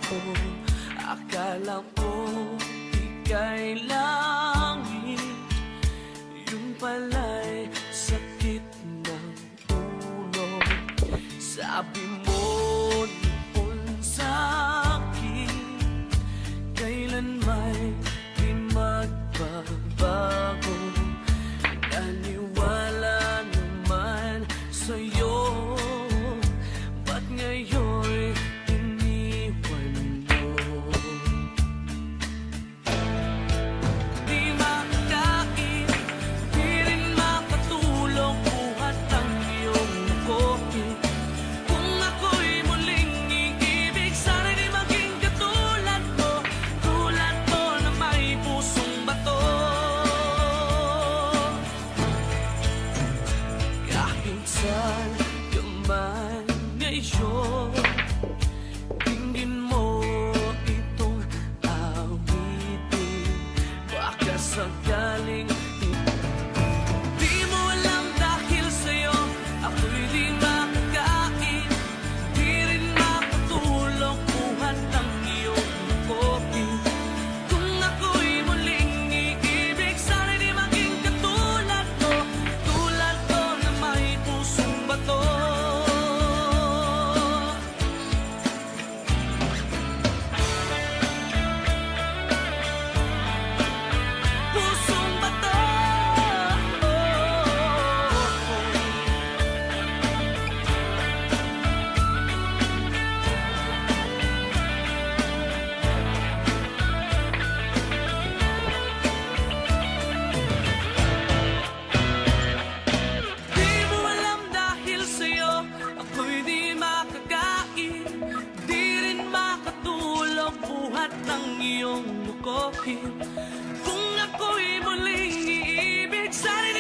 ko. Akala ko ika'y langit, yun pala'y sakit ng ulo. Sabi mo noon sa'kin, kailan may di magbabago. Naniwala naman sa'yo, ba't ngayon iniwan mo? Di makakain, di rin makatulog, buhat ang iyong kopi. Kung ako'y muling iibig, sana'y di maging katulad ko na may pusong bato. Kahit saan ka man ngayon, tingin mo itong awitin, baka sakaling di mo alam dahil sa'yo ako'y di makakain, di rin makatulog, buhat ang iyong kopi. Kung ako'y muling iibig, sana'y di maging katulad ko na may pusong bato. Pusong bato. Di mo alam dahil sa'yo ako'y di makakain, di rin makatulog, buhat ng iyong lukohin. Kung ako'y muling iibig, sana'y